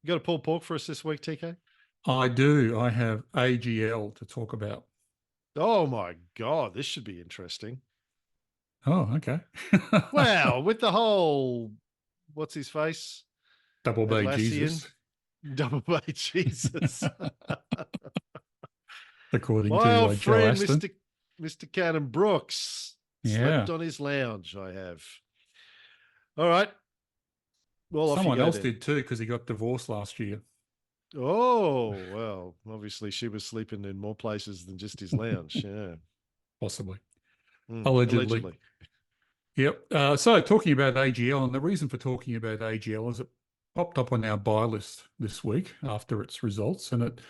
got a pulled pork for us this week, TK? I do. I have AGL to talk about. Oh my God, this should be interesting. Oh, okay. Wow, with the whole, what's his face? Double bay Atlassian, Jesus, double bay Jesus. according My to old Joe friend, Aston. Mr. Cannon Brooks, slept Yeah. on his lounge. I have. All right. Well, off you Someone go else then. did too because he got divorced last year. Oh, well, obviously she was sleeping in more places than just his lounge. Yeah. Possibly. Allegedly. Allegedly. Yep. So talking about AGL, and the reason for talking about AGL is it popped up on our buy list this week after its results, and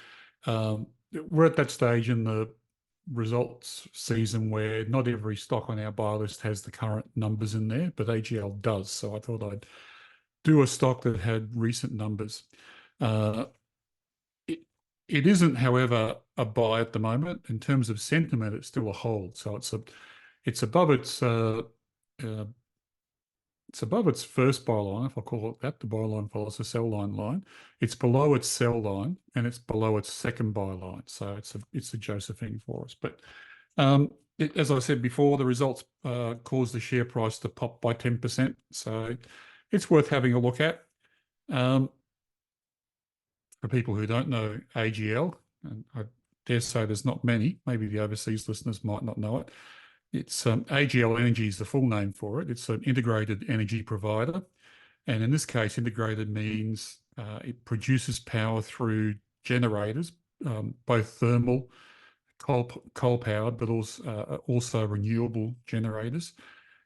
we're at that stage in the results season where not every stock on our buy list has the current numbers in there, but AGL does. So I thought I'd do a stock that had recent numbers. Uh, it isn't, however, a buy at the moment. In terms of sentiment, it's still a hold. So it's above uh, it's above its first buy line, if I call it that. The buy line follows the sell line. It's below its sell line, and it's below its second buy line. So it's a Josephine for us. But as I said before, the results caused the share price to pop by 10%. So it's worth having a look at. For people who don't know AGL, and I dare say there's not many, maybe the overseas listeners might not know it. It's AGL Energy is the full name for it. It's an integrated energy provider. And in this case, integrated means it produces power through generators, both thermal, coal powered, but also renewable generators.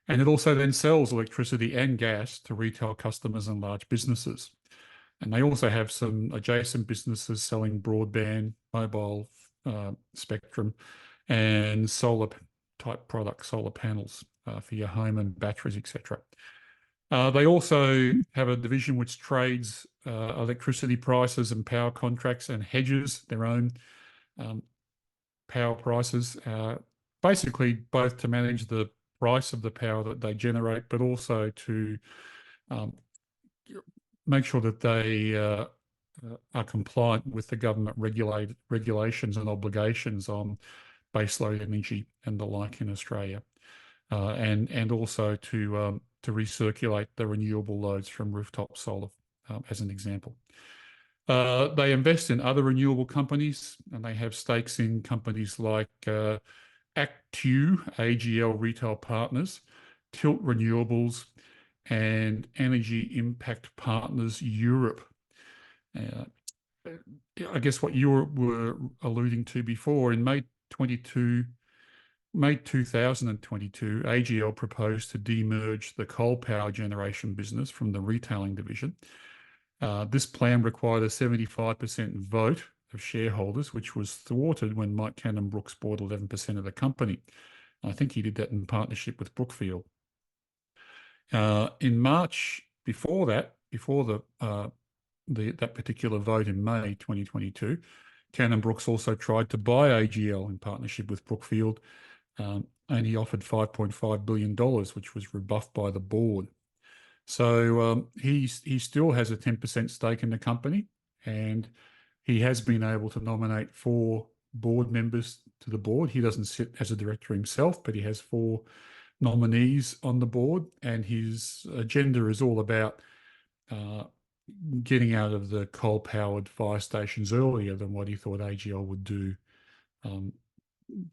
And it also then sells electricity and gas to retail customers and large businesses. And they also have some adjacent businesses selling broadband, mobile spectrum, and solar type products, solar panels for your home and batteries, etc. They also have a division which trades electricity prices and power contracts and hedges their own power prices, basically both to manage the price of the power that they generate, but also to make sure that they are compliant with the government regulations and obligations on baseload energy and the like in Australia, and also to recirculate the renewable loads from rooftop solar, as an example. They invest in other renewable companies, and they have stakes in companies like ACTU, AGL Retail Partners, Tilt Renewables, and Energy Impact Partners Europe. I guess what you were alluding to before, in May 2022, AGL proposed to demerge the coal power generation business from the retailing division. This plan required a 75% vote of shareholders, which was thwarted when Mike Cannon-Brookes bought 11% of the company. I think he did that in partnership with Brookfield. In March, before that particular vote in May 2022, Cannon-Brookes also tried to buy AGL in partnership with Brookfield, and he offered $5.5 billion, which was rebuffed by the board. So he still has a 10% stake in the company, and he has been able to nominate 4 board members to the board. He doesn't sit as a director himself, but he has 4 nominees on the board, and his agenda is all about getting out of the coal-powered fire stations earlier than what he thought AGL would do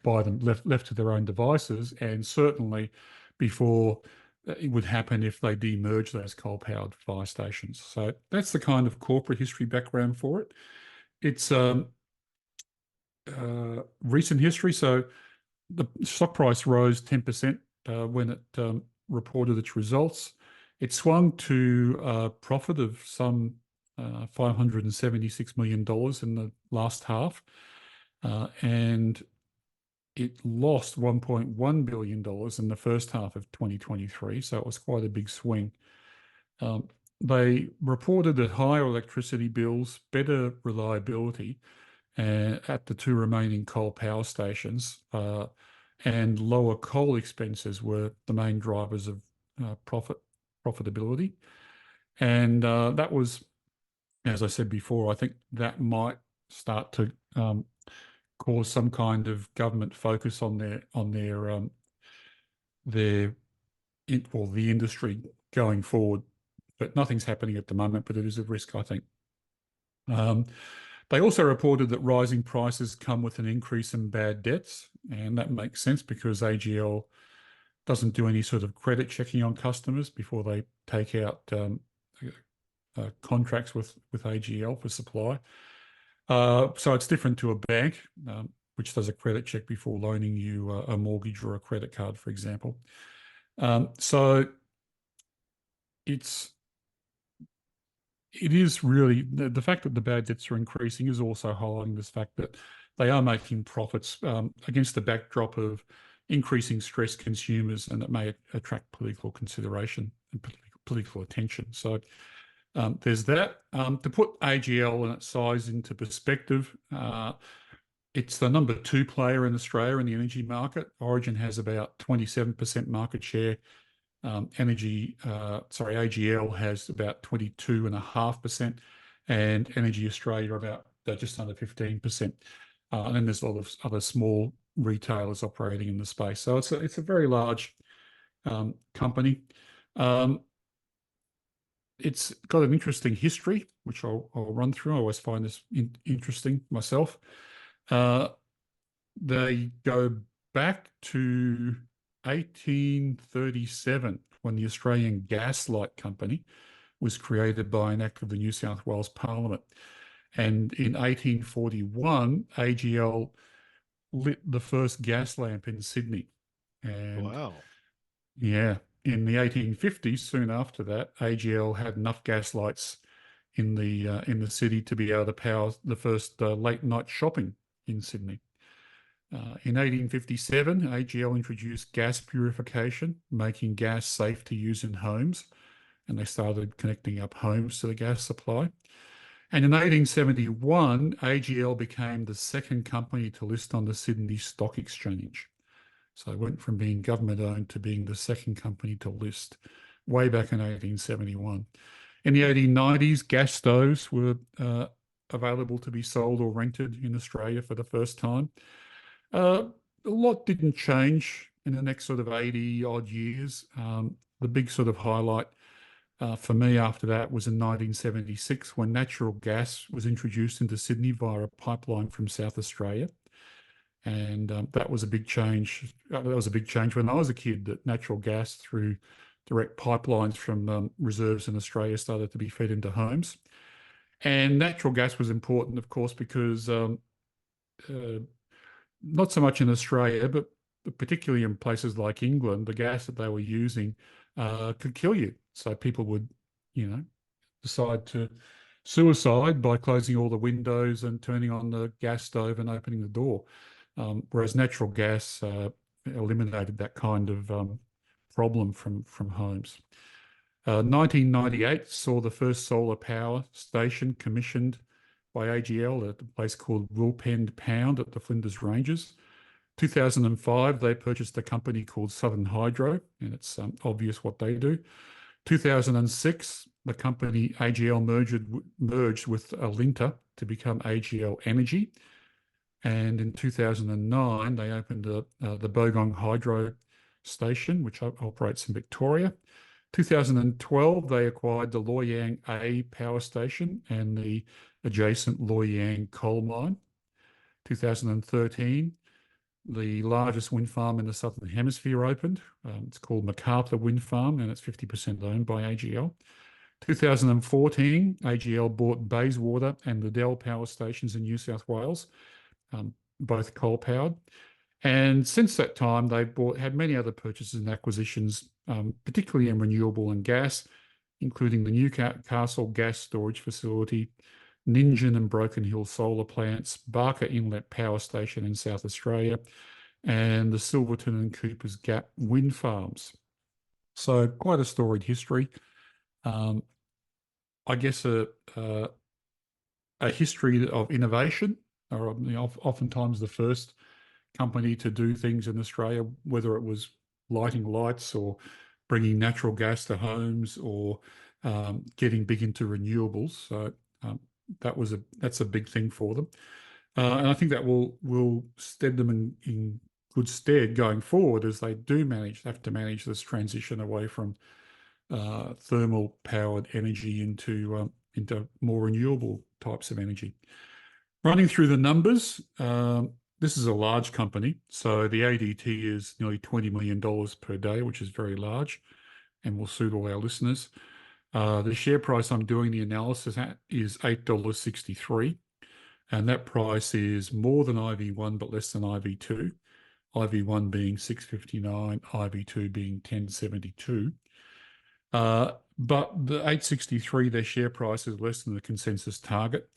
by them left to their own devices, and certainly before it would happen if they demerge those coal-powered fire stations. So that's the kind of corporate history background for it. It's recent history. So the stock price rose 10% when it reported its results. It swung to a profit of some $576 million in the last half, and it lost $1.1 billion in the first half of 2023, so it was quite a big swing. They reported that higher electricity bills, better reliability at the 2 remaining coal power stations, and lower coal expenses were the main drivers of profitability. And that was as I said before, I think that might start to cause some kind of government focus on their the industry going forward. But nothing's happening at the moment, but it is a risk, I think. They also reported that rising prices come with an increase in bad debts, and that makes sense because AGL doesn't do any sort of credit checking on customers before they take out contracts with AGL for supply. So it's different to a bank, which does a credit check before loaning you a mortgage or a credit card, for example. So it is really the fact that the bad debts are increasing is also highlighting this fact that they are making profits against the backdrop of increasing stressed consumers, and it may attract political consideration and political attention. So there's that. To put AGL and its size into perspective, it's the number 2 player in Australia in the energy market. Origin has about 27% market share. AGL has about 22.5%, and Energy Australia about just under 15%. And then there's a lot of other small retailers operating in the space. So it's a very large company. It's got an interesting history, which I'll run through. I always find this interesting myself. They go back to 1837, when the Australian Gas Light Company was created by an act of the New South Wales Parliament. And in 1841, AGL lit the first gas lamp in Sydney. And Wow. yeah, in the 1850s, soon after that, AGL had enough gas lights in the city to be able to power the first late night shopping in Sydney. In 1857, AGL introduced gas purification, making gas safe to use in homes, and they started connecting up homes to the gas supply. And in 1871, AGL became the second company to list on the Sydney Stock Exchange. So it went from being government-owned to being the second company to list way back in 1871. In the 1890s, gas stoves were available to be sold or rented in Australia for the first time. A lot didn't change in the next sort of 80 odd years. The big sort of highlight for me after that was in 1976, when natural gas was introduced into Sydney via a pipeline from South Australia. And that was a big change. That was a big change when I was a kid, that natural gas through direct pipelines from reserves in Australia started to be fed into homes. And natural gas was important, of course, because not so much in Australia, but particularly in places like England, the gas that they were using could kill you. So people would, decide to suicide by closing all the windows and turning on the gas stove and opening the door. Whereas natural gas eliminated that kind of problem from homes. 1998 saw the first solar power station commissioned by AGL at a place called Wilpend Pound at the Flinders Ranges. 2005, they purchased a company called Southern Hydro, and it's obvious what they do. 2006, the company AGL merged with Alinta to become AGL Energy. And in 2009, they opened the Bogong Hydro Station, which operates in Victoria. 2012, they acquired the Loy Yang A power station and the adjacent Loy Yang coal mine. 2013, the largest wind farm in the Southern Hemisphere opened. It's called MacArthur Wind Farm, and it's 50% owned by AGL. 2014, AGL bought Bayswater and Liddell power stations in New South Wales, both coal-powered. And since that time, they've had many other purchases and acquisitions, particularly in renewable and gas, including the Newcastle gas storage facility, Nyngan and Broken Hill solar plants, Barker Inlet Power Station in South Australia, and the Silverton and Cooper's Gap wind farms. So quite a storied history. I guess a history of innovation, or oftentimes the first company to do things in Australia, whether it was lighting lights or bringing natural gas to homes or getting big into renewables. So That's a big thing for them. And I think that will stead them in good stead going forward as they do have to manage this transition away from thermal powered energy into more renewable types of energy. Running through the numbers, this is a large company, so the ADT is nearly $20 million per day, which is very large, and will suit all our listeners. The share price I'm doing the analysis at is $8.63, and that price is more than IV1 but less than IV2. IV1 being 659, IV2 being 1072. But the 863, their share price is less than the consensus target.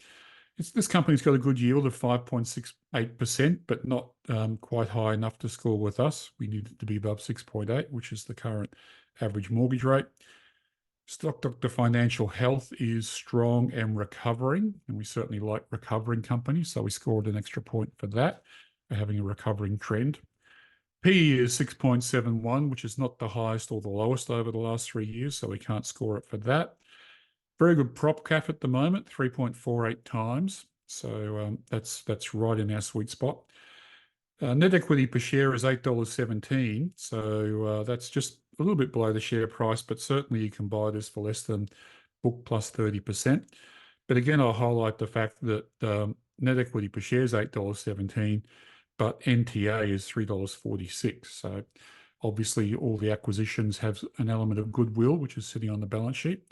This company's got a good yield of 5.68%, but not quite high enough to score with us. We need it to be above 6.8, which is the current average mortgage rate. Stock Doctor Financial Health is strong and recovering, and we certainly like recovering companies, so we scored an extra point for that, for having a recovering trend. PE is 6.71, which is not the highest or the lowest over the last 3 years, so we can't score it for that. Very good prop cap at the moment, 3.48 times, so that's right in our sweet spot. Net equity per share is $8.17, so that's just a little bit below the share price, but certainly you can buy this for less than book plus 30%. But again, I'll highlight the fact that net equity per share is $8.17, but NTA is $3.46. So obviously all the acquisitions have an element of goodwill, which is sitting on the balance sheet.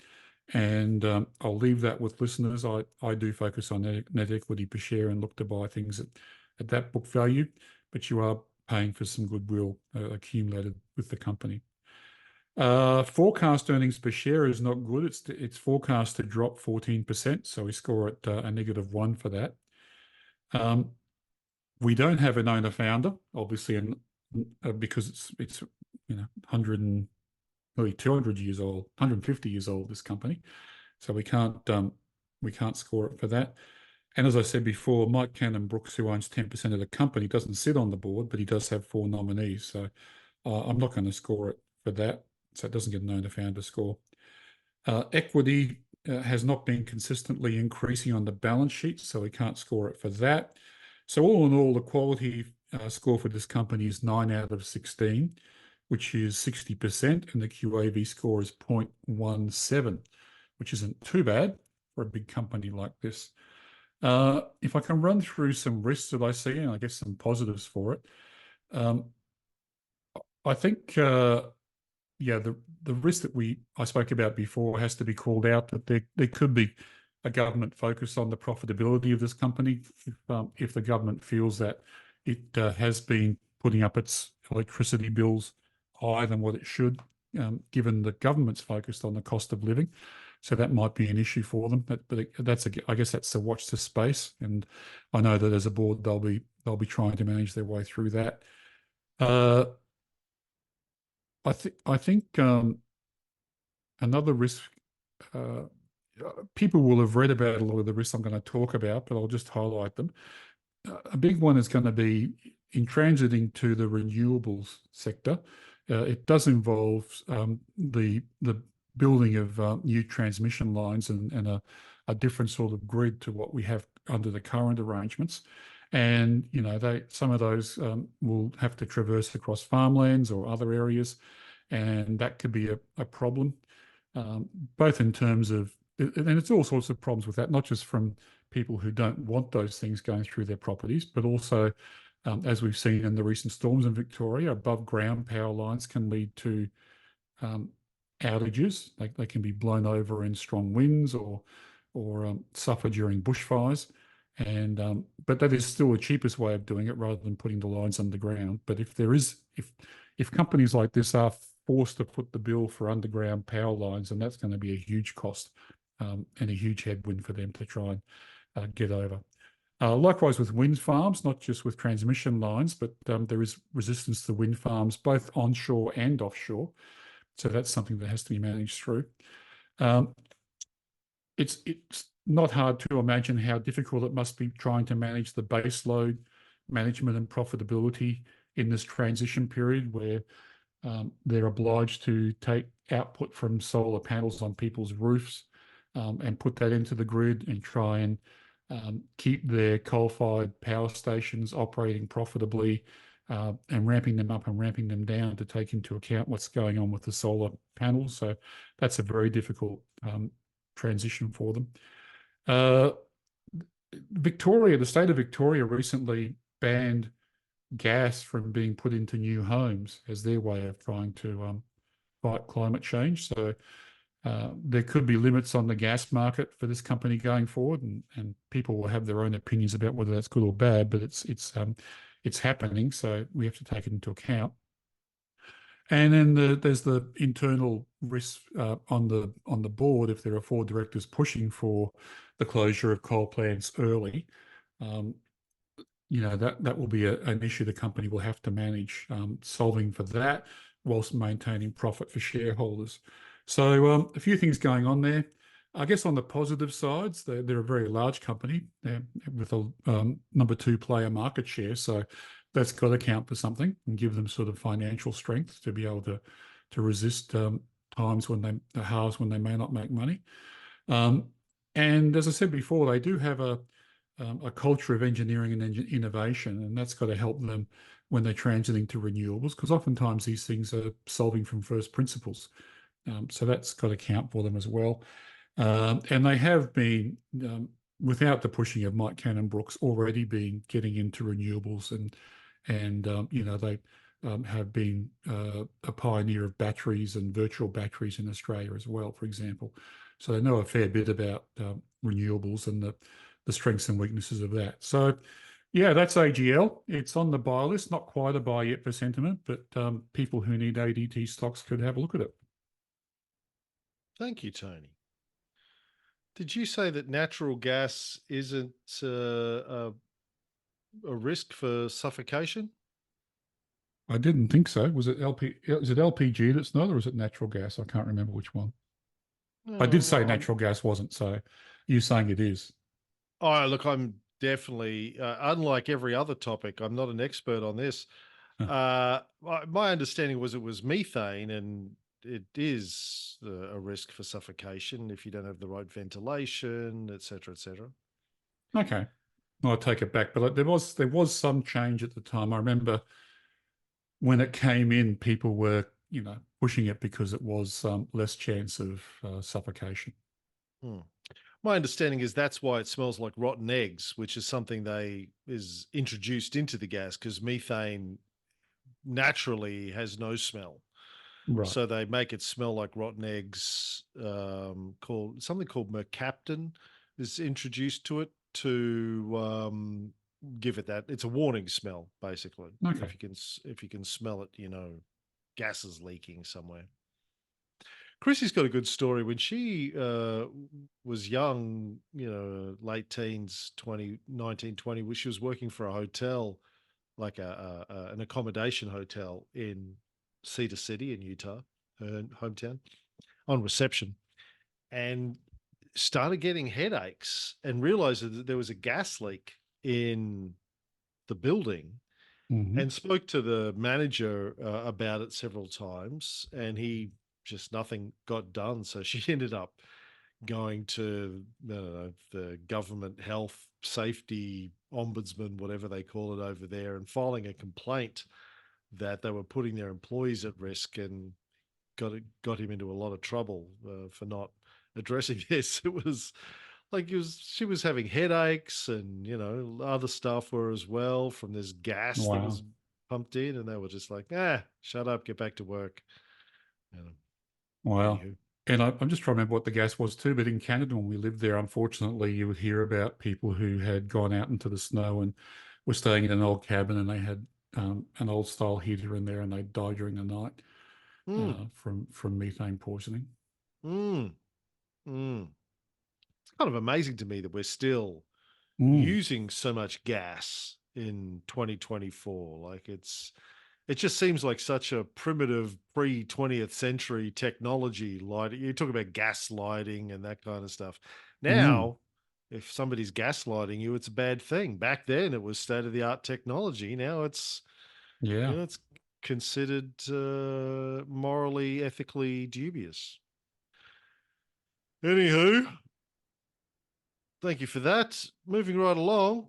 And I'll leave that with listeners. I do focus on net equity per share and look to buy things at that book value, but you are paying for some goodwill accumulated with the company. Forecast earnings per share is not good. It's forecast to drop 14%, so we score at a -1 for that. We don't have an owner-founder, obviously, and because it's 100 and nearly 200 years old, 150 years old, this company, so we can't score it for that. And as I said before, Mike Cannon-Brookes, who owns 10% of the company, doesn't sit on the board, but he does have 4 nominees, so I'm not going to score it for that. So it doesn't get an owner-founder score. Equity has not been consistently increasing on the balance sheet, so we can't score it for that. So all in all, the quality score for this company is 9 out of 16, which is 60%, and the QAV score is 0.17, which isn't too bad for a big company like this. If I can run through some risks that I see, and I guess some positives for it, I think the risk that I spoke about before has to be called out, that there could be a government focus on the profitability of this company if the government feels that it has been putting up its electricity bills higher than what it should, given the government's focused on the cost of living. So that might be an issue for them. But I guess that's to watch the space, and I know that as a board they'll be trying to manage their way through that. I think another risk, people will have read about a lot of the risks I'm going to talk about, but I'll just highlight them. A big one is going to be in transiting to the renewables sector. It does involve the building of new transmission lines and a different sort of grid to what we have under the current arrangements. And some of those will have to traverse across farmlands or other areas, and that could be a problem, both in terms of, and it's all sorts of problems with that, not just from people who don't want those things going through their properties, but also, as we've seen in the recent storms in Victoria, above ground power lines can lead to outages. They can be blown over in strong winds or suffer during bushfires. And but that is still the cheapest way of doing it, rather than putting the lines underground. But if companies like this are forced to foot the bill for underground power lines, and that's going to be a huge cost and a huge headwind for them to try and get over. Likewise with wind farms, not just with transmission lines, but there is resistance to wind farms, both onshore and offshore. So that's something that has to be managed through. It's not hard to imagine how difficult it must be trying to manage the base load management and profitability in this transition period, where they're obliged to take output from solar panels on people's roofs, and put that into the grid and try and keep their coal-fired power stations operating profitably, and ramping them up and ramping them down to take into account what's going on with the solar panels. So that's a very difficult transition for them. Victoria, the state of Victoria recently banned gas from being put into new homes as their way of trying to fight climate change. So there could be limits on the gas market for this company going forward, and people will have their own opinions about whether that's good or bad, but it's happening, so we have to take it into account. And then there's the internal risk on the board. If there are 4 directors pushing for the closure of coal plants early, that will be an issue the company will have to manage, solving for that whilst maintaining profit for shareholders. So a few things going on there. I guess on the positive sides, they're a very large company with a number 2 player market share. So that's got to count for something and give them sort of financial strength to be able to resist times when halves when they may not make money. And as I said before, they do have a culture of engineering and innovation, and that's got to help them when they're transiting to renewables, because oftentimes these things are solving from first principles. So that's got to count for them as well. And they have been, without the pushing of Mike Cannon-Brookes, already been getting into renewables, and they have been a pioneer of batteries and virtual batteries in Australia as well, for example. So they know a fair bit about renewables and the strengths and weaknesses of that. So, yeah, that's AGL. It's on the buy list, not quite a buy yet for sentiment, but people who need ADT stocks could have a look at it. Thank you, Tony. Did you say that natural gas isn't a risk for suffocation? I didn't think so. Was it LPG that's not, or is it natural gas? I can't remember which one. I did say Well, natural gas wasn't, so you're saying it is. oh, look, I'm definitely, unlike every other topic, I'm not an expert on this. My understanding was it was methane, and it is a risk for suffocation if you don't have the right ventilation, et cetera, et cetera. Okay. Well, I'll take it back, but there was some change at the time. I remember when it came in, people were, pushing it because it was less chance of suffocation. Hmm. My understanding is that's why it smells like rotten eggs, which is something is introduced into the gas, because methane naturally has no smell. Right. So they make it smell like rotten eggs. Called mercaptan is introduced to it to give it that. It's a warning smell, basically. Okay. If you can smell it, gas is leaking somewhere. Chrissy's got a good story. When she was young, late teens, 19, 20, she was working for a hotel, like an accommodation hotel in Cedar City in Utah, her hometown, on reception, and started getting headaches and realized that there was a gas leak in the building, Mm-hmm. and spoke to the manager about it several times, and nothing got done. So she ended up going to, I don't know, the government health safety ombudsman, whatever they call it over there, and filing a complaint that they were putting their employees at risk, and got him into a lot of trouble for not addressing this. It was like she was having headaches and other stuff for her as well from this gas that Wow. was pumped in, and they were just like, shut up, get back to work. Wow. Anywho. And I'm just trying to remember what the gas was too, but in Canada, when we lived there, unfortunately, you would hear about people who had gone out into the snow and were staying in an old cabin, and they had an old style heater in there, and they died during the night from methane poisoning. Mm, mm. It's kind of amazing to me that we're still Mm. using so much gas in 2024. Like it just seems like such a primitive pre-20th century technology. You talk about gaslighting and that kind of stuff. Mm. Now, if somebody's gaslighting you, it's a bad thing. Back then, it was state-of-the-art technology. Now it's Yeah. it's considered morally, ethically dubious. Anywho, thank you for that. Moving right along.